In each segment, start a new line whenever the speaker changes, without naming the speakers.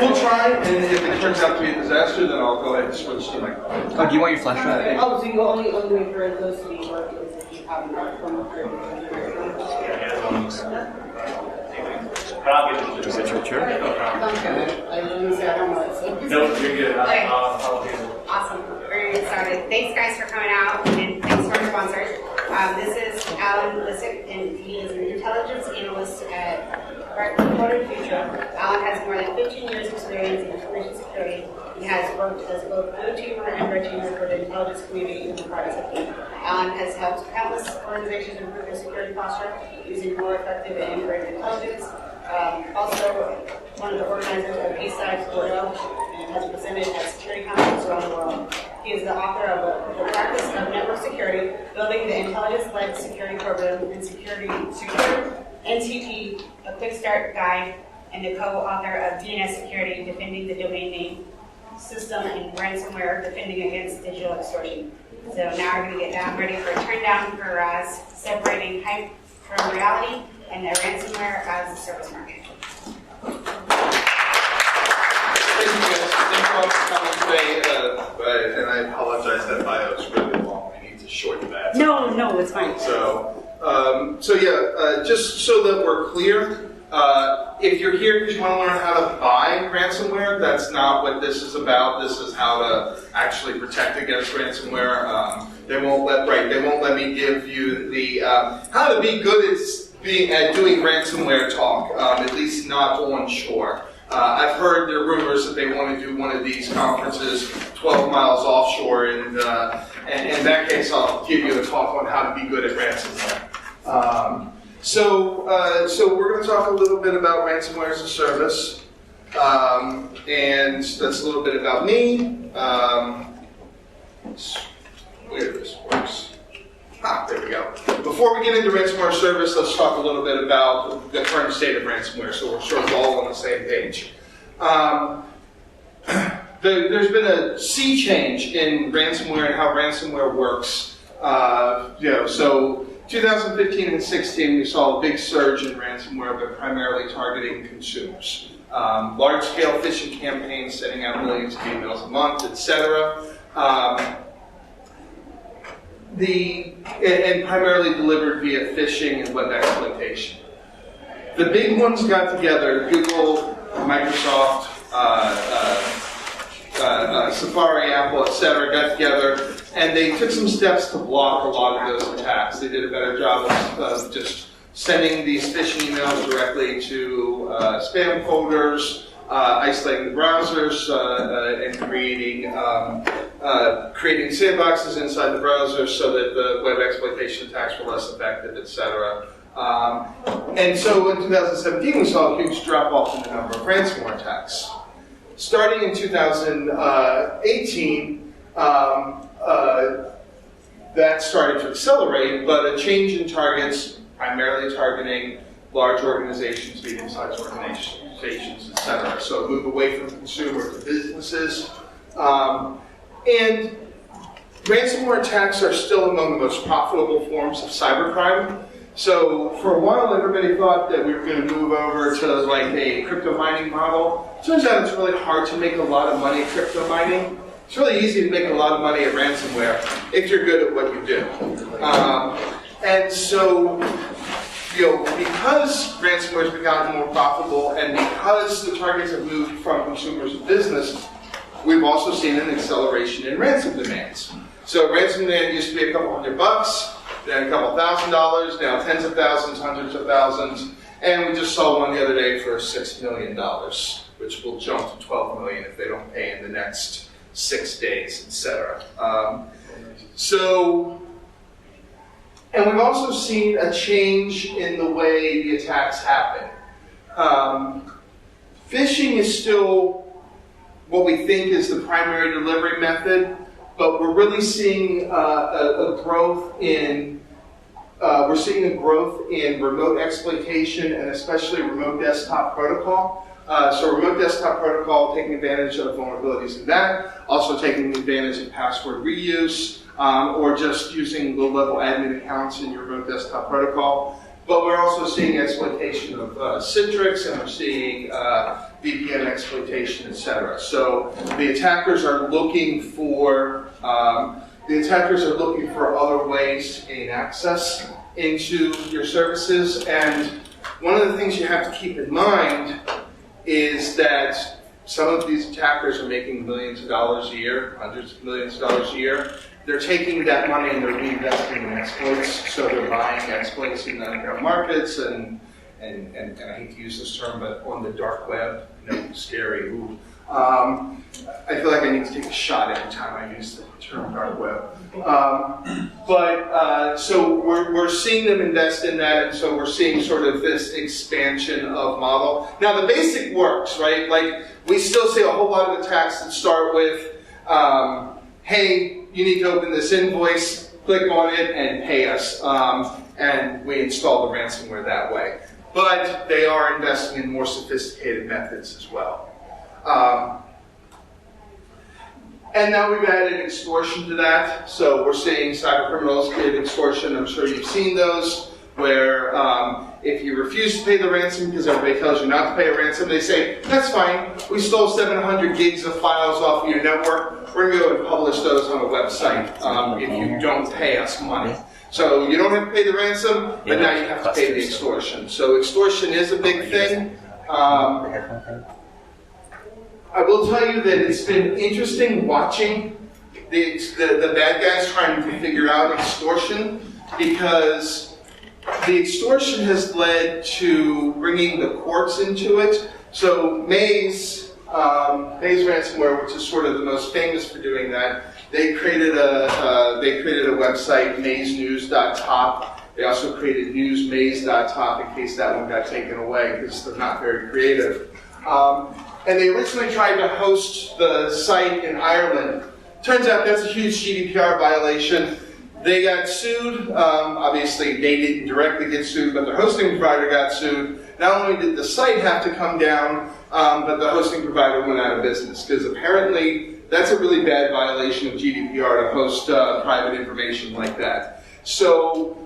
We'll try, and if it turns out to be a disaster, then I'll go ahead and switch to my.
Oh, do you want your flash drive?
Oh, so you only way for those to be working is if you have from
Is that your chair?
No, you're good.
Okay.
I'll do it.
Awesome. We're getting started. Thanks, guys, for coming out, and thanks to our sponsors. This is Alan Lissick, and he is an intelligence analyst at Recorded Future. Alan has more than 15 years experience in information security. He has worked as both blue teamer and red teamer for the intelligence community in the private sector. Alan has helped countless organizations improve their security posture using more effective and integrated intelligence. Also, one of the organizers of BSides Tampa and has presented at security conferences around the world. He is the author of The Practice of Network Security, Building the Intelligence-Led Security Program and Secure NTP, a quick start guide, and the co-author of DNS Security, Defending the Domain Name System, and Ransomware, Defending Against Digital Extortion. So now we're going to get ready for a turn down for RaaS Separating Hype from Reality and the Ransomware as a Service Market.
Thank you guys. Thank you all for coming today. And I apologize that bio is really long. We need to shorten that.
No, it's fine.
So yeah, just so that we're clear, if you're here because you want to learn how to buy ransomware, that's not what this is about. This is how to actually protect against ransomware. They won't let me give you the how to be good at doing ransomware talk. At least not onshore. I've heard there are rumors that they want to do one of these conferences 12 miles offshore, and in that case, I'll give you a talk on how to be good at ransomware. So we're going to talk a little bit about ransomware as a service, and that's a little bit about me. Where this works. There we go. Before we get into ransomware service, let's talk a little bit about the current state of ransomware, so we're sort of all on the same page. There's been a sea change in ransomware and how ransomware works. So 2015 and 16, we saw a big surge in ransomware, but primarily targeting consumers. Large-scale phishing campaigns sending out millions of emails a month, etc. And primarily delivered via phishing and web exploitation. The big ones got together, Google, Microsoft, Safari, Apple, etc., got together, and they took some steps to block a lot of those attacks. They did a better job of just sending these phishing emails directly to spam folders, isolating the browsers, and creating sandboxes inside the browser so that the web exploitation attacks were less effective, etc. And so in 2017, we saw a huge drop-off in the number of ransomware attacks. Starting in 2018, that started to accelerate, but a change in targets, primarily targeting large organizations, medium-sized organizations, etc. So move away from consumer to businesses. And ransomware attacks are still among the most profitable forms of cybercrime. So for a while, everybody thought that we were going to move over to like a crypto mining model. Turns out it's really hard to make a lot of money crypto mining. It's really easy to make a lot of money at ransomware if you're good at what you do. And so, because ransomware has become more profitable and because the targets have moved from consumers to business, we've also seen an acceleration in ransom demands. So ransom demand used to be a couple $100, then a couple $1,000, now tens of thousands, hundreds of thousands, and we just saw one the other day for $6 million, which will jump to $12 million if they don't pay in the next 6 days, etc. And we've also seen a change in the way the attacks happen. Phishing is still what we think is the primary delivery method, but we're really seeing a growth in remote exploitation and especially remote desktop protocol. So remote desktop protocol taking advantage of vulnerabilities in that, also taking advantage of password reuse, or just using low-level admin accounts in your remote desktop protocol. But we're also seeing exploitation of Citrix, and we're seeing VPN exploitation, etc. So the attackers are looking for other ways to gain access into your services. And one of the things you have to keep in mind is that some of these attackers are making millions of dollars a year, hundreds of millions of dollars a year. They're taking that money and they're reinvesting in exploits. So they're buying exploits in the underground markets and I hate to use this term, but on the dark web, scary. Ooh. I feel like I need to take a shot every time I use the term dark web. So we're seeing them invest in that, and so we're seeing sort of this expansion of model. Now the basic works, right? Like we still see a whole lot of attacks that start with, hey, you need to open this invoice, click on it, and pay us. And we install the ransomware that way. But they are investing in more sophisticated methods as well. And now we've added extortion to that. So we're seeing cyber criminals create extortion. I'm sure you've seen those, where if you refuse to pay the ransom because everybody tells you not to pay a ransom, they say, that's fine, we stole 700 gigs of files off of your network, we're going to go and publish those on a website if you don't pay us money. So you don't have to pay the ransom, but now you have to pay the extortion. So extortion is a big thing. I will tell you that it's been interesting watching the bad guys trying to figure out extortion, because the extortion has led to bringing the courts into it. So Maze ransomware, which is sort of the most famous for doing that, they created a website, mazenews.top. They also created newsmaze.top in case that one got taken away because they're not very creative. And they originally tried to host the site in Ireland. Turns out that's a huge GDPR violation. They got sued. Obviously, they didn't directly get sued, but their hosting provider got sued. Not only did the site have to come down, but the hosting provider went out of business, because apparently that's a really bad violation of GDPR to host private information like that. So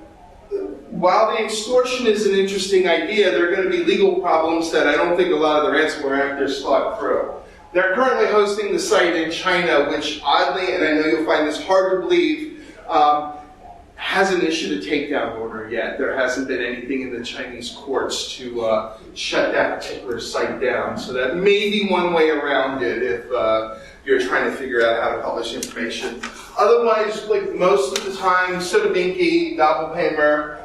while the extortion is an interesting idea, there are going to be legal problems that I don't think a lot of the ransomware actors thought through. They're currently hosting the site in China, which oddly, and I know you'll find this hard to believe, hasn't issued a takedown order yet. There hasn't been anything in the Chinese courts to shut that particular site down. So that may be one way around it if you're trying to figure out how to publish information. Otherwise, like most of the time, Sodabinky, Doppelpaymer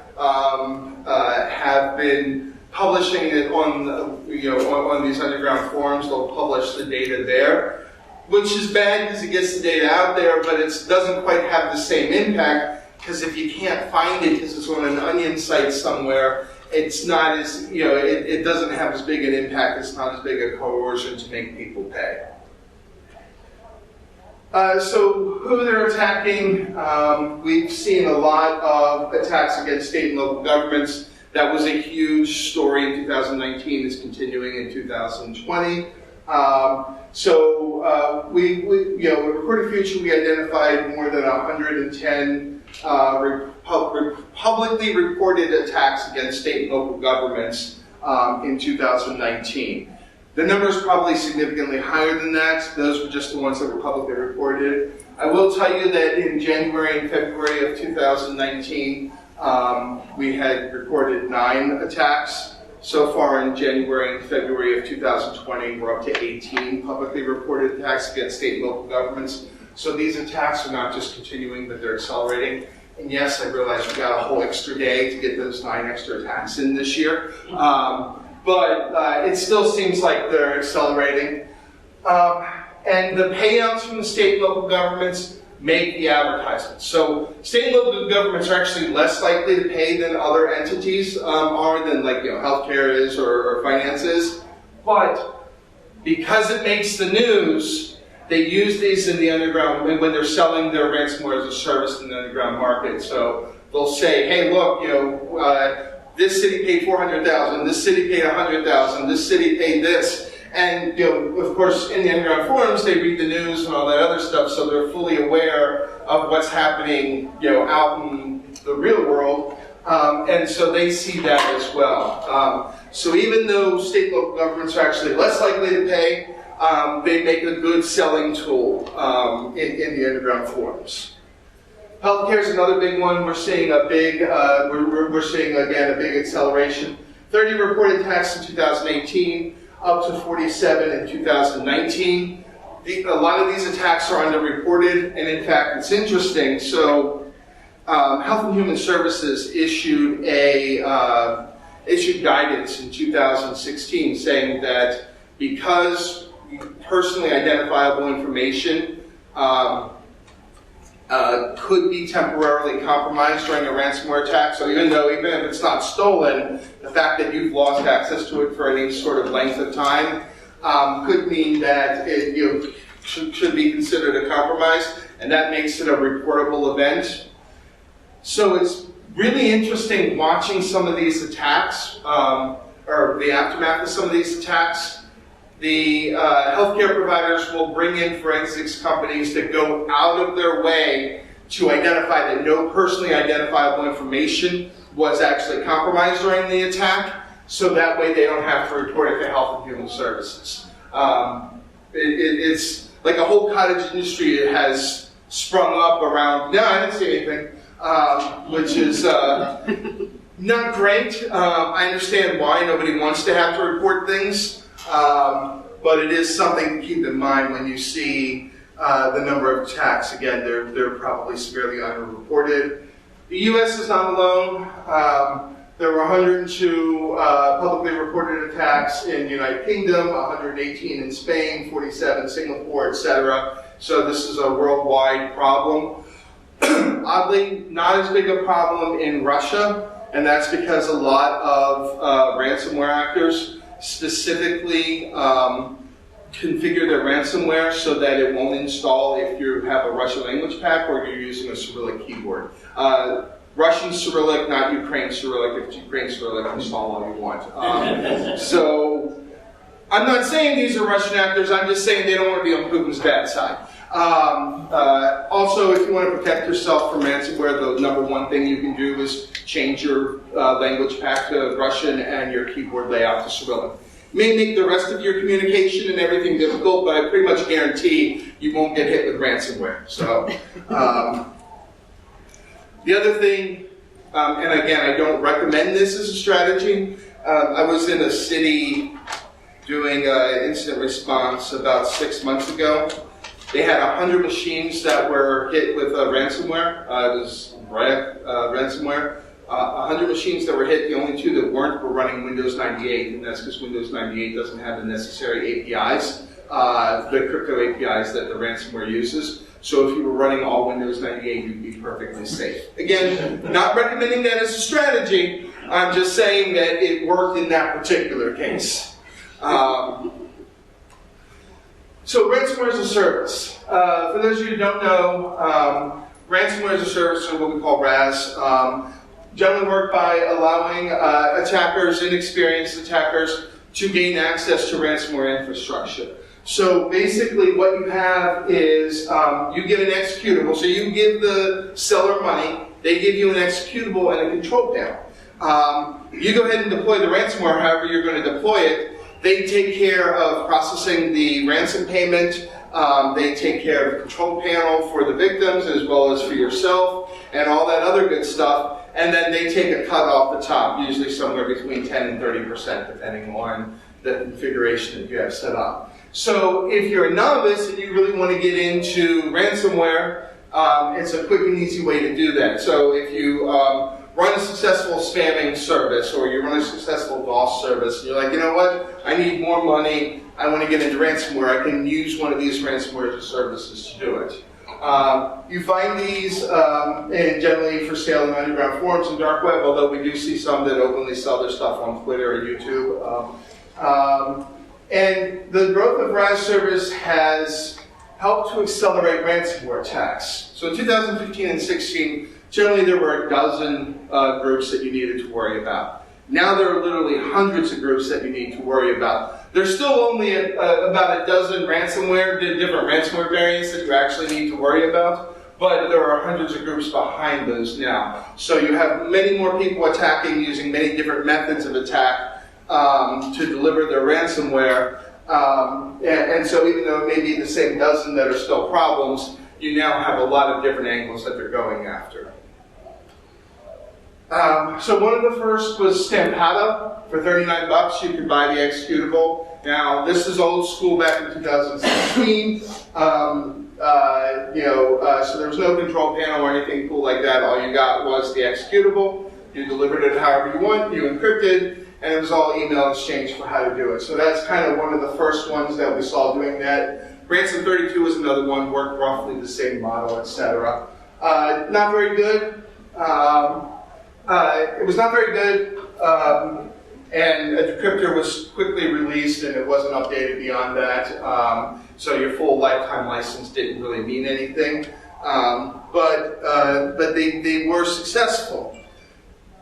have been publishing it on on these underground forums. They'll publish the data there, which is bad because it gets the data out there, but it doesn't quite have the same impact, because if you can't find it because it's on an onion site somewhere, it's not as, it doesn't have as big an impact. It's not as big a coercion to make people pay. So who they're attacking, we've seen a lot of attacks against state and local governments. That was a huge story in 2019. It's continuing in 2020. In Recorded Future, we identified more than 110 publicly reported attacks against state and local governments in 2019. The number is probably significantly higher than that. Those were just the ones that were publicly reported. I will tell you that in January and February of 2019, we had recorded 9 attacks. So far in January and February of 2020, we're up to 18 publicly reported attacks against state and local governments. So these attacks are not just continuing, but they're accelerating. And yes, I realize we got a whole extra day to get those 9 extra attacks in this year. But it still seems like they're accelerating. And the payouts from the state and local governments make the advertisements. So state and local governments are actually less likely to pay than other entities are, than healthcare is or finance is. But because it makes the news, they use these in the underground when they're selling their ransomware as a service in the underground market. So they'll say, hey, look, this city paid $400,000, this city paid $100,000, this city paid this. And, of course, in the underground forums, they read the news and all that other stuff, so they're fully aware of what's happening, out in the real world. And so they see that as well. So even though state and local governments are actually less likely to pay, they make a good selling tool in the underground forums. Healthcare is another big one. We're seeing a big, we're seeing again a big acceleration. 30 reported attacks in 2018, up to 47 in 2019. A lot of these attacks are underreported, and in fact, it's interesting. So, Health and Human Services issued guidance in 2016 saying that because personally identifiable information could be temporarily compromised during a ransomware attack. So even if it's not stolen, the fact that you've lost access to it for any sort of length of time could mean that it should be considered a compromise, and that makes it a reportable event. So it's really interesting watching some of these attacks, or the aftermath of some of these attacks. The healthcare providers will bring in forensics companies that go out of their way to identify that no personally identifiable information was actually compromised during the attack, so that way they don't have to report it to Health and Human Services. It's like a whole cottage industry that has sprung up around, no, I didn't see anything, which is not great. I understand why nobody wants to have to report things. But it is something to keep in mind when you see the number of attacks. Again, they're probably severely underreported. The U.S. is not alone. There were 102 publicly reported attacks in the United Kingdom, 118 in Spain, 47 in Singapore, etc. So this is a worldwide problem. Oddly, not as big a problem in Russia, and that's because a lot of ransomware actors specifically configure their ransomware so that it won't install if you have a Russian language pack or you're using a Cyrillic keyboard. Russian Cyrillic, not Ukraine Cyrillic. If it's Ukraine Cyrillic, install all you want. So I'm not saying these are Russian actors, I'm just saying they don't want to be on Putin's bad side. Also, if you want to protect yourself from ransomware, the number one thing you can do is change your language pack to Russian and your keyboard layout to Cyrillic. It may make the rest of your communication and everything difficult, but I pretty much guarantee you won't get hit with ransomware. So, the other thing, and again, I don't recommend this as a strategy. I was in a city doing incident response about 6 months ago. They had 100 machines that were hit with ransomware. It was ransomware. 100 machines that were hit, the only two that weren't were running Windows 98, and that's because Windows 98 doesn't have the necessary APIs, the crypto APIs that the ransomware uses. So if you were running all Windows 98, you'd be perfectly safe. Again, not recommending that as a strategy. I'm just saying that it worked in that particular case. So ransomware as a service. For those of you who don't know, ransomware as a service, or what we call RaaS, generally work by allowing attackers, inexperienced attackers, to gain access to ransomware infrastructure. So basically what you have is you get an executable. So you give the seller money, they give you an executable and a control panel. You go ahead and deploy the ransomware however you're going to deploy it. They take care of processing the ransom payment. They take care of the control panel for the victims as well as for yourself and all that other good stuff. And then they take a cut off the top, usually somewhere between 10 and 30%, depending on the configuration that you have set up. So if you're a novice and you really want to get into ransomware, it's a quick and easy way to do that. So if you run a successful spamming service or you run a successful DOS service, and you're like, you know what, I need more money, I want to get into ransomware, I can use one of these ransomware services to do it. You find these generally for sale in underground forums and dark web, although we do see some that openly sell their stuff on Twitter or YouTube. And the growth of RaaS service has helped to accelerate ransomware attacks. So in 2015 and 16, generally there were a dozen groups that you needed to worry about. Now there are literally hundreds of groups that you need to worry about. There's still only about a dozen different ransomware variants that you actually need to worry about, but there are hundreds of groups behind those now. So you have many more people attacking using many different methods of attack to deliver their ransomware. And so even though it may be the same dozen that are still problems, you now have a lot of different angles that they're going after. So one of the first was Stampado. For $39, you could buy the executable. Now, this is old school back in 2016. So there was no control panel or anything cool like that. All you got was the executable. You delivered it however you want, you encrypted, and it was all email exchange for how to do it. So that's kind of one of the first ones that we saw doing that. Ransom 32 was another one, worked roughly the same model, etc. Not very good. It was not very good, and a decryptor was quickly released and it wasn't updated beyond that. So your full lifetime license didn't really mean anything. But they were successful.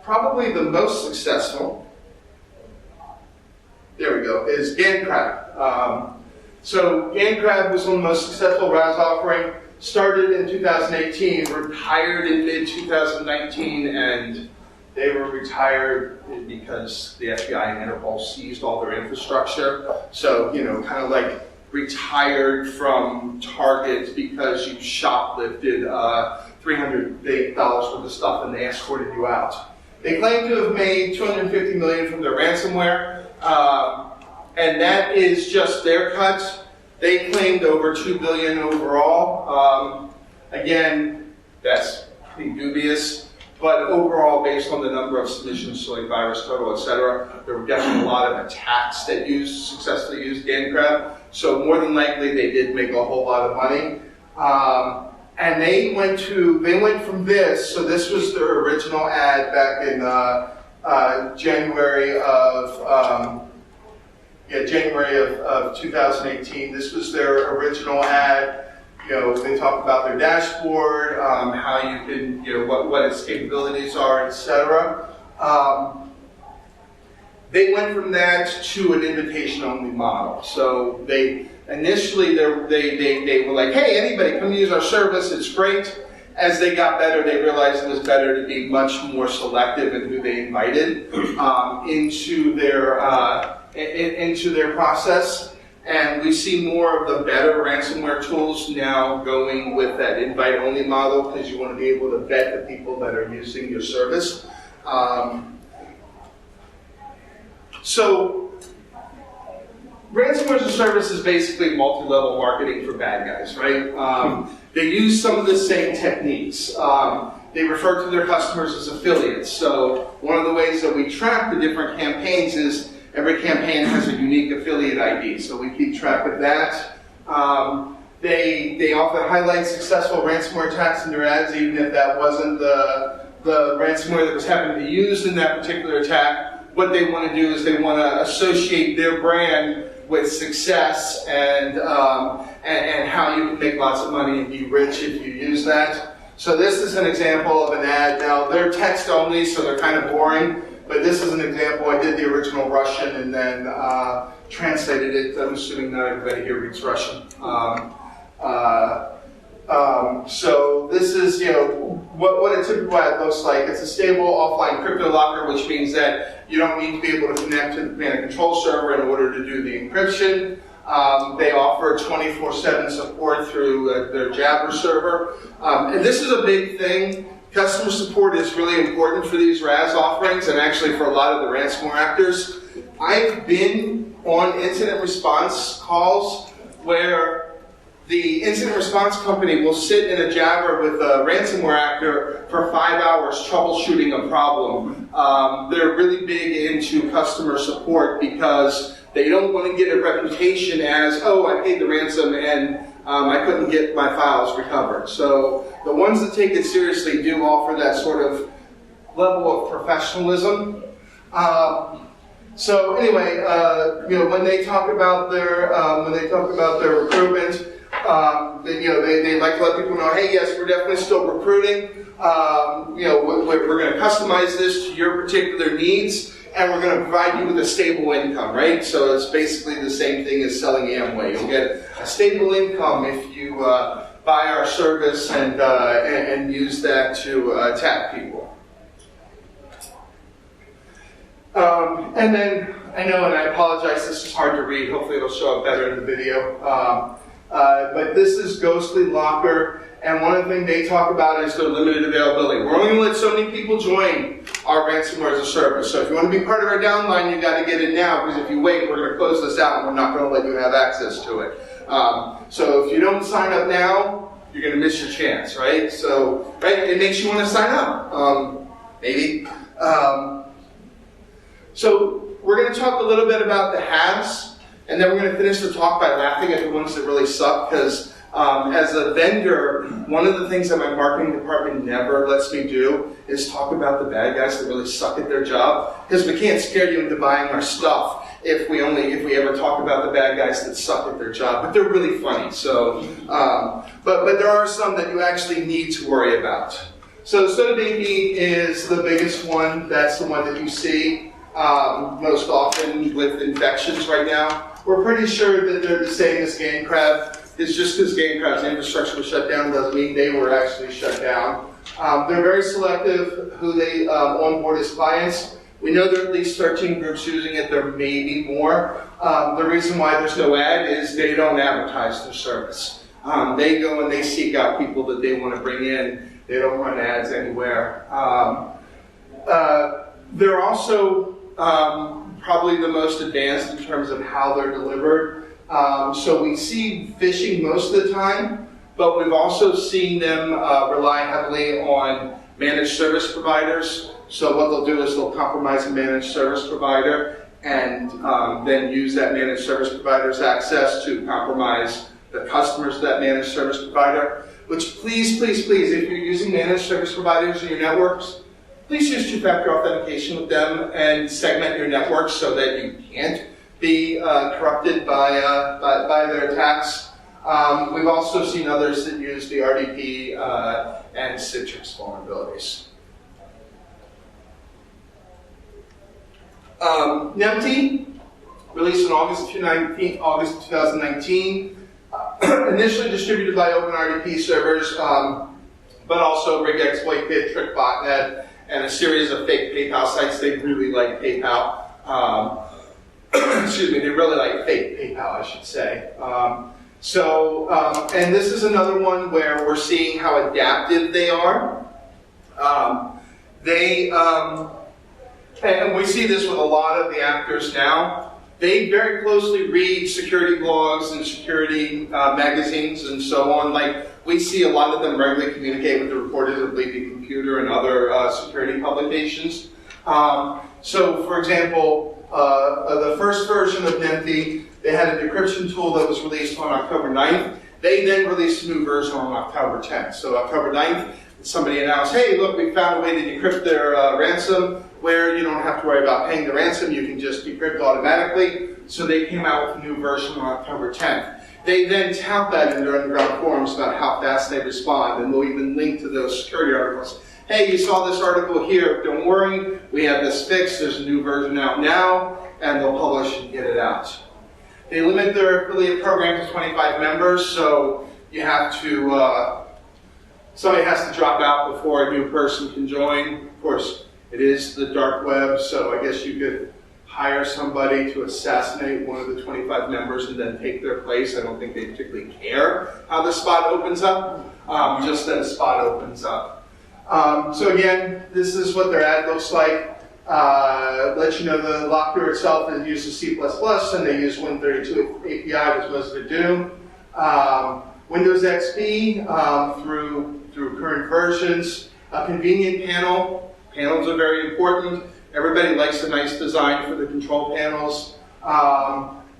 Probably the most successful, there we go, is GandCrab. So GandCrab was one of the most successful RaaS offering. Started in 2018, retired in mid-2019, and they were retired because the FBI and Interpol seized all their infrastructure. So, kind of like retired from Target because you shoplifted $300 worth of stuff and they escorted you out. They claim to have made $250 million from their ransomware, and that is just their cut. They claimed over $2 billion overall. Again, that's pretty dubious, but overall, based on the number of submissions to like VirusTotal, etc., there were definitely a lot of attacks that successfully used GandCrab. So more than likely, they did make a whole lot of money. And they went from this. So this was their original ad back in January of 2018. This was their original ad. They talk about their dashboard, how you can, what its capabilities are, etc. They went from that to an invitation-only model. So initially they were like, hey, anybody come use our service, it's great. As they got better, they realized it was better to be much more selective in who they invited into their process. And we see more of the better ransomware tools now going with that invite-only model because you want to be able to vet the people that are using your service. So ransomware as a service is basically multi-level marketing for bad guys, right? They use some of the same techniques. They refer to their customers as affiliates. So one of the ways that we track the different campaigns is every campaign has a unique affiliate ID, so we keep track of that. They often highlight successful ransomware attacks in their ads, even if that wasn't the ransomware that was happening to be used in that particular attack. What they want to do is they want to associate their brand with success and how you can make lots of money and be rich if you use that. So this is an example of an ad. Now, they're text only, so they're kind of boring. But this is an example. I did the original Russian and then translated it. I'm assuming not everybody here reads Russian. So this is, what a typical ad looks like. It's a stable offline crypto locker, which means that you don't need to be able to connect to the command and control server in order to do the encryption. They offer 24/7 support through their Jabber server. And this is a big thing. Customer support is really important for these RaaS offerings and actually for a lot of the ransomware actors. I've been on incident response calls where the incident response company will sit in a Jabber with a ransomware actor for 5 hours troubleshooting a problem. They're really big into customer support because they don't want to get a reputation as, oh, I paid the ransom and I couldn't get my files recovered. So the ones that take it seriously do offer that sort of level of professionalism. So anyway, when they talk about their recruitment, they like to let people know, hey, yes, we're definitely still recruiting. We're going to customize this to your particular needs, and we're going to provide you with a stable income, right? So it's basically the same thing as selling Amway. You'll get a stable income if you buy our service and use that to attack people. And then, I know, and I apologize, this is hard to read. Hopefully it'll show up better in the video. But this is Ghostly Locker, and one of the things they talk about is their limited availability. We're only going to let so many people join our ransomware as a service. So if you want to be part of our downline, you've got to get in now, because if you wait, we're going to close this out and we're not going to let you have access to it. So if you don't sign up now, you're going to miss your chance, right? So, right, it makes you want to sign up, maybe. So we're going to talk a little bit about the haves, and then we're going to finish the talk by laughing at the ones that really suck, because as a vendor, one of the things that my marketing department never lets me do is talk about the bad guys that really suck at their job, because we can't scare you into buying our stuff if we ever talk about the bad guys that suck at their job. But they're really funny. So, but there are some that you actually need to worry about. So Sotomayor is the biggest one. That's the one that you see most often with infections right now. We're pretty sure that they're the same as GameCrab. It's just because GameCrab's infrastructure was shut down doesn't mean they were actually shut down. They're very selective who they onboard as clients. We know there are at least 13 groups using it. There may be more. The reason why there's no ad is they don't advertise their service. They go and they seek out people that they want to bring in. They don't run ads anywhere. They're also probably the most advanced in terms of how they're delivered. So we see phishing most of the time, but we've also seen them rely heavily on managed service providers. So what they'll do is they'll compromise a managed service provider and then use that managed service provider's access to compromise the customers of that managed service provider. Which please, please, please, if you're using managed service providers in your networks, please use two-factor authentication with them and segment your network so that you can't be corrupted by their attacks. We've also seen others that use the RDP and Citrix vulnerabilities. NEMT, released in August 2019, initially distributed by OpenRDP servers, but also RigExploitKit, TrickBotNet, and a series of fake PayPal sites. They really like PayPal. Excuse me, they really like fake PayPal, I should say. And this is another one where we're seeing how adaptive they are. And we see this with a lot of the actors now. They very closely read security blogs and security magazines and so on. Like, we see a lot of them regularly communicate with the reporters of Bleeping Computer and other security publications. So, for example, the first version of NEMT, they had a decryption tool that was released on October 9th. They then released a new version on October 10th. So October 9th, somebody announced, hey, look, we found a way to decrypt their ransom where you don't have to worry about paying the ransom. You can just decrypt automatically. So they came out with a new version on October 10th. They then tout that in their underground forums about how fast they respond, and we'll even link to those security articles. Hey, you saw this article here, don't worry, we have this fixed, there's a new version out now, and they'll publish and get it out. They limit their affiliate program to 25 members, so you have to, somebody has to drop out before a new person can join. Of course, it is the dark web, so I guess you could hire somebody to assassinate one of the 25 members and then take their place. I don't think they particularly care how the spot opens up, just that a spot opens up. So again, this is what their ad looks like. Let you know the locker itself is uses C++ and they use Win32 API, which most of it do. Windows XP through current versions. A convenient panel. Panels are very important. Everybody likes a nice design for the control panels.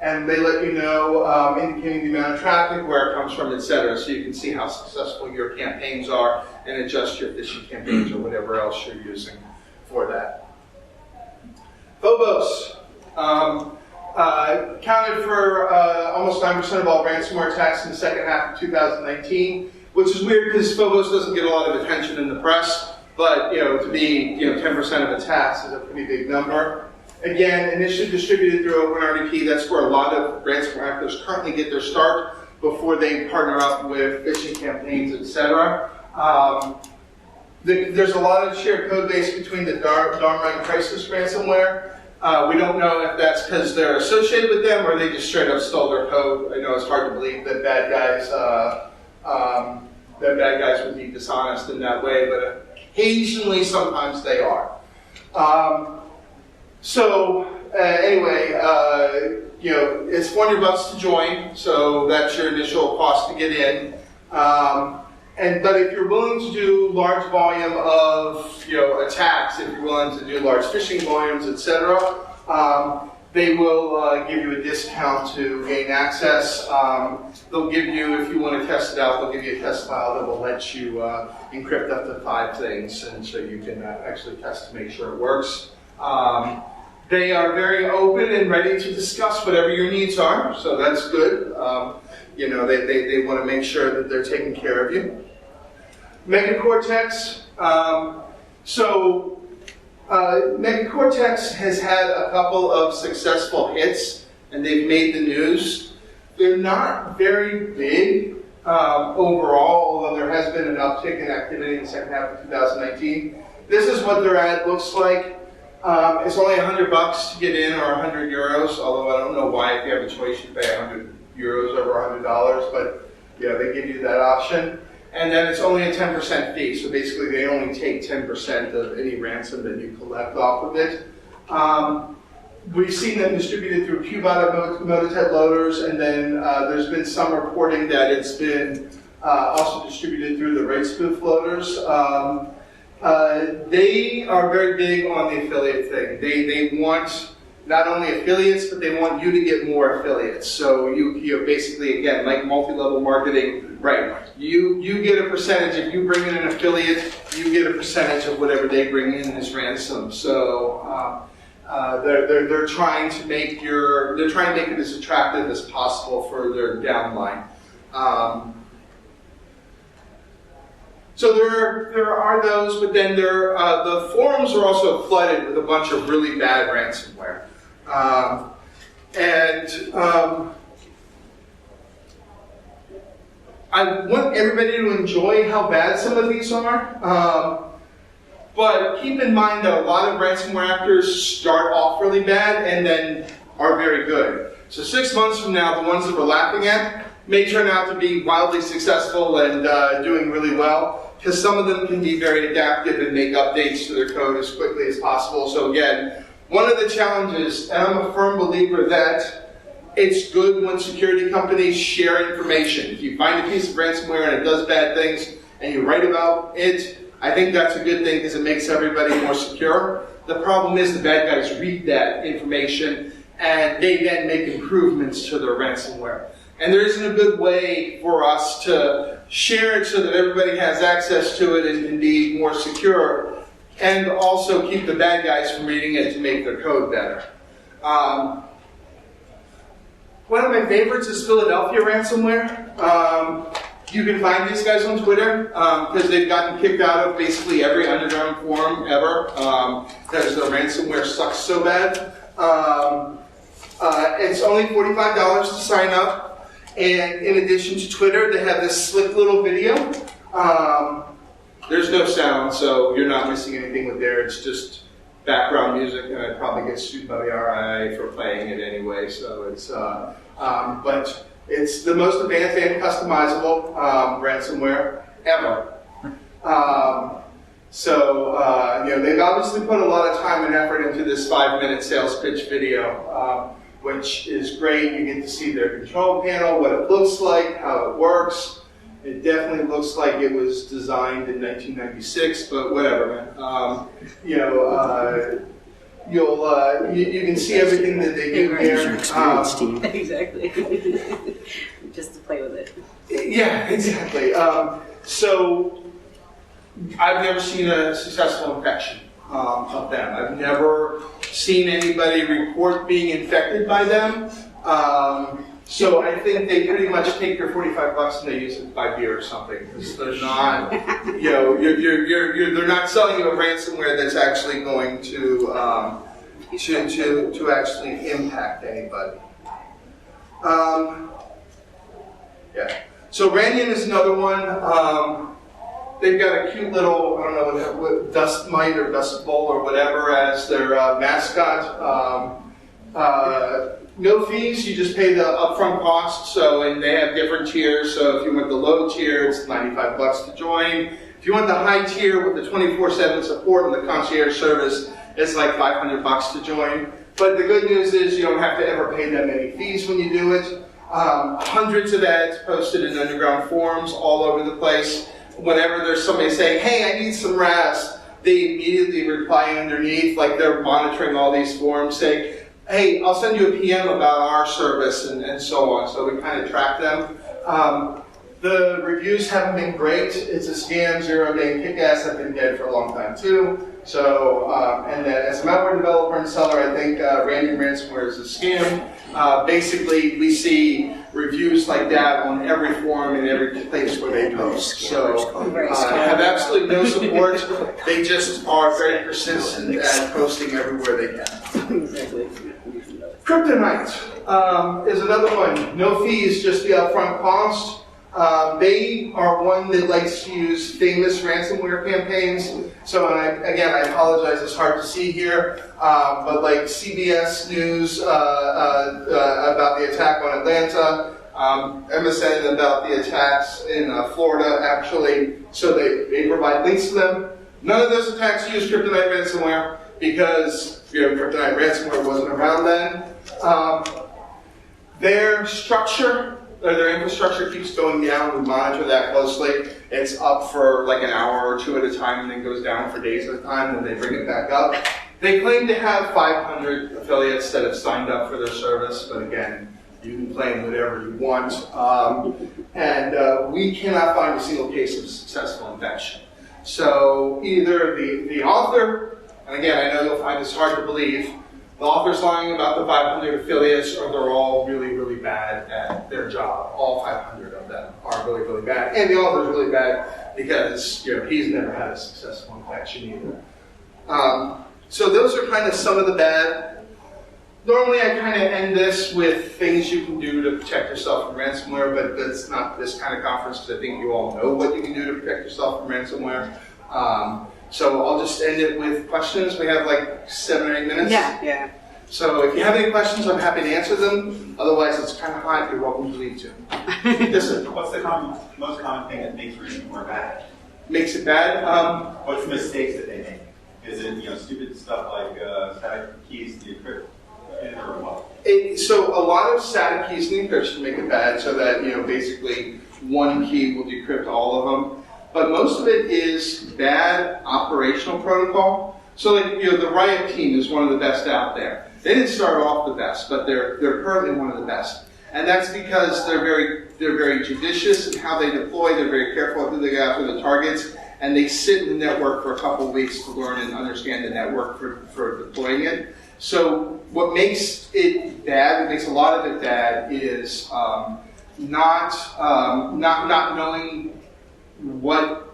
And they let you know, indicating the amount of traffic, where it comes from, etc. So you can see how successful your campaigns are and adjust your phishing campaigns or whatever else you're using for that. Phobos accounted for almost 9% of all ransomware attacks in the second half of 2019, which is weird because Phobos doesn't get a lot of attention in the press, but to be 10% of attacks is a pretty big number. Again, initially distributed through OpenRDP, that's where a lot of ransomware actors currently get their start. before they partner up with phishing campaigns, etc. There's a lot of shared code base between the Dharma and Crisis ransomware. We don't know if that's because they're associated with them or they just straight up stole their code. I know it's hard to believe that bad guys would be dishonest in that way, but occasionally, sometimes they are. Anyway, it's $400 to join, so that's your initial cost to get in. But if you're willing to do large volume of attacks, if you're willing to do large phishing volumes, etc., they will give you a discount to gain access. They'll give you, if you want to test it out, they'll give you a test file that will let you encrypt up to 5 things, and so you can actually test to make sure it works. They are very open and ready to discuss whatever your needs are, so that's good. They want to make sure that they're taking care of you. Megacortex. Megacortex has had a couple of successful hits, and they've made the news. They're not very big overall, although there has been an uptick in activity in the second half of 2019. This is what their ad looks like. It's only $100 to get in, or 100 euros, although I don't know why, if you have a choice, you pay 100 euros over $100, but yeah, they give you that option. And then it's only a 10% fee, so basically they only take 10% of any ransom that you collect off of it. We've seen them distributed through Qbot Mototet loaders, and then there's been some reporting that it's been also distributed through the rate spoof loaders. They are very big on the affiliate thing. They want not only affiliates, but they want you to get more affiliates. So you basically, again, like multi-level marketing, right? You get a percentage. If you bring in an affiliate, you get a percentage of whatever they bring in as ransom. So they're trying to make it as attractive as possible for their downline. So there are those, but then the forums are also flooded with a bunch of really bad ransomware. I want everybody to enjoy how bad some of these are, but keep in mind that a lot of ransomware actors start off really bad and then are very good. So 6 months from now, the ones that we're laughing at may turn out to be wildly successful and doing really well, because some of them can be very adaptive and make updates to their code as quickly as possible. So again, one of the challenges, and I'm a firm believer that it's good when security companies share information. If you find a piece of ransomware and it does bad things and you write about it, I think that's a good thing because it makes everybody more secure. The problem is the bad guys read that information and they then make improvements to their ransomware. And there isn't a good way for us to share it so that everybody has access to it and can be more secure, and also keep the bad guys from reading it to make their code better. One of my favorites is Philadelphia ransomware. You can find these guys on Twitter because they've gotten kicked out of basically every underground forum ever because the ransomware sucks so bad. It's only $45 to sign up. And in addition to Twitter, they have this slick little video. There's no sound, so you're not missing anything with there. It's just background music, and I'd probably get sued by the RIA for playing it anyway. So it's, but it's the most advanced and customizable ransomware ever. They've obviously put a lot of time and effort into this 5-minute sales pitch video. Which is great. You get to see their control panel, what it looks like, how it works. It definitely looks like it was designed in 1996, but whatever, man. You can see everything that they do there.
Exactly. Just to play with it.
Yeah, exactly. So I've never seen a successful infection of them. I've never seen anybody report being infected by them. So I think they pretty much take your $45 and they use it to buy beer or something. Because they're not, they're not selling you a ransomware that's actually going to actually impact anybody. So Randian is another one. They've got a cute little, I don't know, what dust mite or dust bowl or whatever as their mascot. No fees, you just pay the upfront cost. So, and they have different tiers. So if you want the low tier, it's $95 to join. If you want the high tier with the 24/7 support and the concierge service, it's like $500 to join. But the good news is you don't have to ever pay them any fees when you do it. Hundreds of ads posted in underground forums all over the place. Whenever there's somebody saying, hey, I need some RaaS, they immediately reply underneath, like they're monitoring all these forums, saying, hey, I'll send you a PM about our service and so on. So we kind of track them. The reviews haven't been great. It's a scam, 0-day kick-ass. I've been dead for a long time too. So, and as a malware developer and seller, I think Randian ransomware is a scam. Basically, we see reviews like that on every forum and every place where they post. So, have absolutely no support. They just are very persistent at posting everywhere they can. Kryptonite is another one. No fees, just the upfront cost. They are one that likes to use famous ransomware campaigns. So, again, I apologize, it's hard to see here, but like CBS News about the attack on Atlanta, MSN about the attacks in Florida, actually. So they provide links to them. None of those attacks use Kryptonite ransomware because Kryptonite ransomware wasn't around then. Their structure, their infrastructure keeps going down. We monitor that closely. It's up for like an hour or two at a time and then goes down for days at a time, and then they bring it back up. They claim to have 500 affiliates that have signed up for their service, but again, you can claim whatever you want. And we cannot find a single case of successful infection. So either the author, and again, I know you'll find this hard to believe, the author's lying about the 500 affiliates, or they're all really, really bad at their job. All 500 of them are really, really bad. And the author's really bad because he's never had a successful infection either. So those are kind of some of the bad. Normally I kind of end this with things you can do to protect yourself from ransomware, but that's not this kind of conference because I think you all know what you can do to protect yourself from ransomware. So I'll just end it with questions. We have like 7 or 8 minutes.
Yeah.
So if you have any questions, I'm happy to answer them. Otherwise, it's kind of hot. You're welcome to leave too. Yes, sir.
What's the most common thing that makes ransomware bad?
Makes it bad?
What's the mistakes that they make? Is it stupid stuff like static keys decrypt? Or what?
So a lot of static keys in encryption make it bad, so that basically one key will decrypt all of them. But most of it is bad operational protocol. So like, the Riot team is one of the best out there. They didn't start off the best, but they're currently one of the best. And that's because they're very judicious in how they deploy. They're very careful who they go after the targets, and they sit in the network for a couple of weeks to learn and understand the network for deploying it. So what makes it bad, what makes a lot of it bad, is not knowing what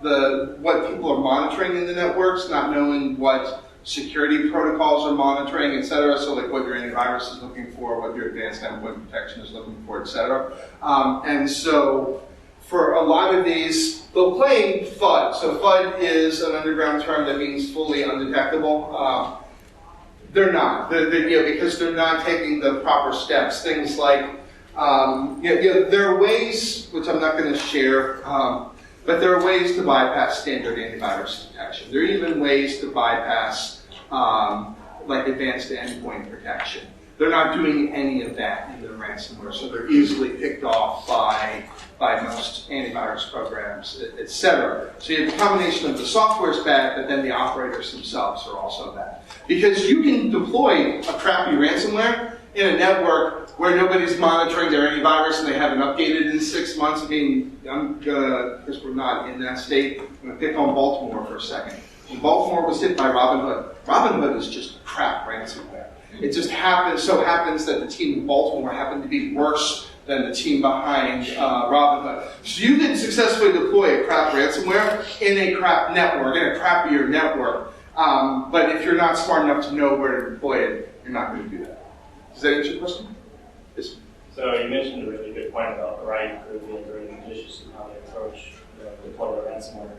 people are monitoring in the networks, not knowing what security protocols are monitoring, etc. So like what your antivirus is looking for, what your advanced endpoint protection is looking for, etc. And so for a lot of these, they'll claim FUD. So FUD is an underground term that means fully undetectable. They're not, because they're not taking the proper steps. Things like, there are ways, which I'm not going to share, but there are ways to bypass standard antivirus detection. There are even ways to bypass like advanced endpoint protection. They're not doing any of that in their ransomware, so they're easily picked off by most antivirus programs, etc. So you have a combination of the software is bad, but then the operators themselves are also bad. Because you can deploy a crappy ransomware in a network where nobody's monitoring their antivirus and they haven't updated in 6 months. I mean, because we're not in that state, I'm going to pick on Baltimore for a second. When Baltimore was hit by Robinhood, Robinhood is just crap ransomware. It just so happens that the team in Baltimore happened to be worse than the team behind Robinhood. So you can successfully deploy a crap ransomware in a crap network, in a crappier network. But if you're not smart enough to know where to deploy it, you're not going to do that. Does that answer your question? Yes.
So you mentioned a really good point about the right crew being very judicious in how they approach deploy ransomware.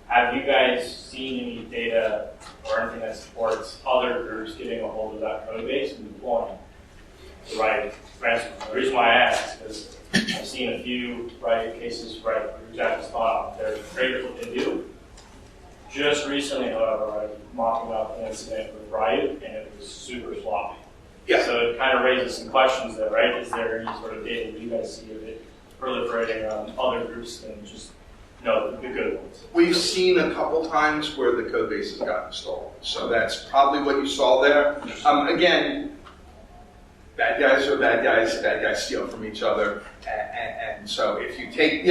Have you guys seen any data or anything that supports other groups getting a hold of that code base and deploying the right ransomware? The reason why I ask is I've seen a few cases where groups actually thought they're great at what they do. Just recently, however, I was mocking up an incident with Riot, and it was super sloppy.
Yeah.
So it kind of raises some questions there, right? Is there any sort of data that you guys see of it proliferating on other groups than just the good ones?
We've seen a couple times where the code base has gotten stolen. So that's probably what you saw there. Again, bad guys are bad guys steal from each other. And so if you take,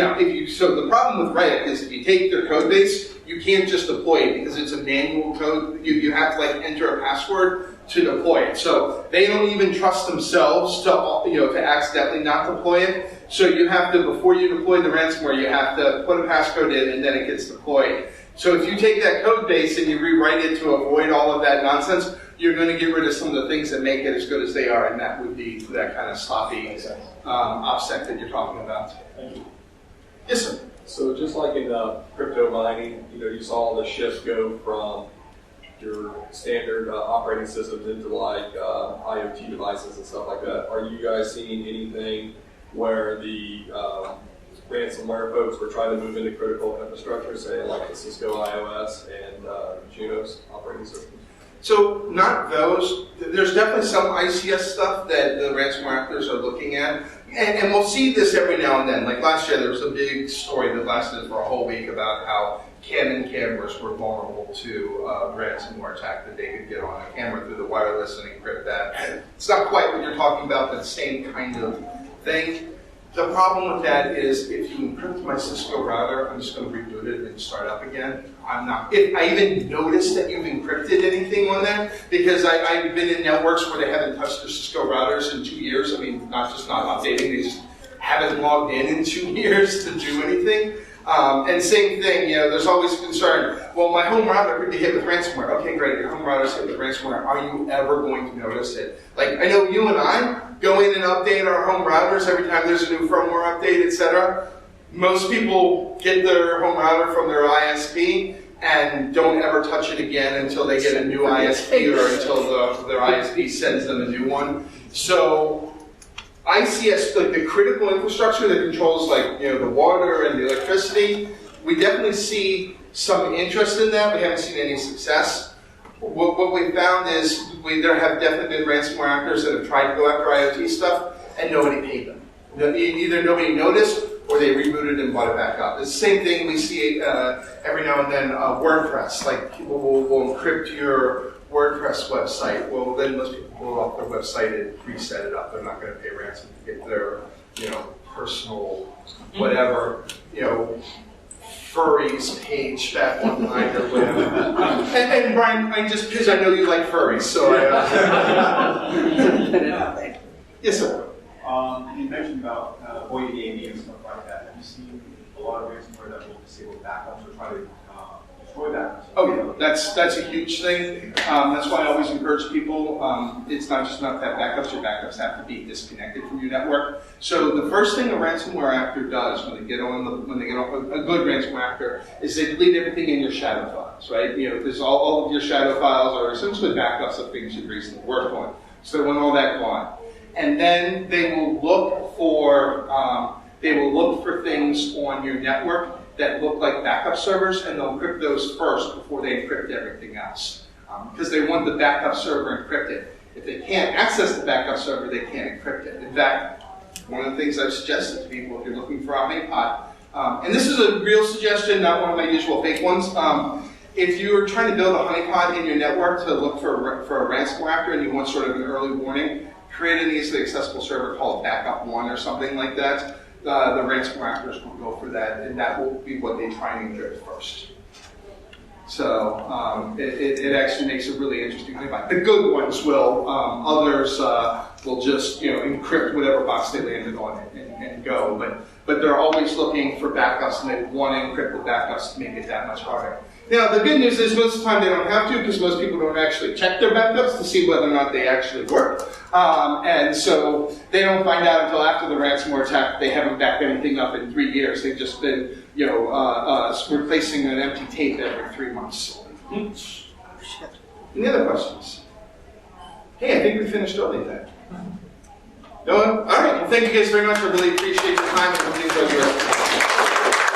so the problem with Riot is if you take their code base, you can't just deploy it because it's a manual code. You have to enter a password to deploy it. So they don't even trust themselves to accidentally not deploy it. So you have to, before you deploy the ransomware, you have to put a passcode in and then it gets deployed. So if you take that code base and you rewrite it to avoid all of that nonsense, you're going to get rid of some of the things that make it as good as they are, and that would be that kind of sloppy OPSEC that you're talking about.
Thank you.
Yes, sir.
So just like in crypto mining, you saw the shift go from your standard operating systems into IoT devices and stuff like that. Are you guys seeing anything where the ransomware folks were trying to move into critical infrastructure, say like the Cisco iOS and Junos operating systems?
So not those. There's definitely some ICS stuff that the ransomware actors are looking at. And we'll see this every now and then. Like last year, there was a big story that lasted for a whole week about how Canon cameras were vulnerable to ransomware attack, that they could get on a camera through the wireless and encrypt that. It's not quite what you're talking about, but the same kind of thing. The problem with that is if you encrypt my Cisco router, I'm just going to reboot it and start up again. I'm not. If I even noticed that you've encrypted anything on there, because I've been in networks where they haven't touched their Cisco routers in 2 years. I mean, not updating, they just haven't logged in 2 years to do anything. And same thing, there's always concern. Well, my home router could be hit with ransomware. Okay, great, your home router's hit with ransomware. Are you ever going to notice it? Like, I know you and I go in and update our home routers every time there's a new firmware update, etc. Most people get their home router from their ISP and don't ever touch it again until they get a new ISP or until their ISP sends them a new one. So ICS, like the critical infrastructure that controls the water and the electricity, we definitely see some interest in that. We haven't seen any success. What we found is there have definitely been ransomware actors that have tried to go after IoT stuff and nobody paid them. Either nobody noticed or they rebooted and bought it back up. It's the same thing we see every now and then WordPress. Like people will encrypt your WordPress website. Well, then most people go off their website and reset it up. They're not going to pay ransom to get their, personal, whatever, furries page back online or whatever. and Brian, just because I know you like furries, so Yes, sir.
You mentioned about void AV and stuff like that. Have you seen a lot of ransomware that will disable backups or try to destroy backups?
Oh yeah, that's a huge thing. That's why I always encourage people. It's not just enough to have backups. Your backups have to be disconnected from your network. So the first thing a ransomware actor does when they get on a good ransomware actor is they delete everything in your shadow files, right? Because all of your shadow files are essentially backups of things you've recently worked on. So they want all that gone. And then they will look for things on your network that look like backup servers, and they'll encrypt those first before they encrypt everything else. Because they want the backup server encrypted. If they can't access the backup server, they can't encrypt it. In fact, one of the things I've suggested to people, if you're looking for a honeypot, and this is a real suggestion, not one of my usual fake ones. If you're trying to build a honeypot in your network to look for a ransomware actor and you want sort of an early warning, create an easily accessible server called Backup One or something like that. The ransomware actors will go for that, and that will be what they try and encrypt first. So it actually makes a really interesting thing. The good ones will. Others will just encrypt whatever box they landed on and go. But they're always looking for backups, and they want to encrypt the backups to make it that much harder. Now, the good news is most of the time they don't have to, because most people don't actually check their backups to see whether or not they actually work. And so they don't find out until after the ransomware attack. They haven't backed anything up in 3 years. They've just been, replacing an empty tape every 3 months. Any other questions? Hey, I think we finished early then. No one? All right. Well, thank you guys very much. I really appreciate your time and everything.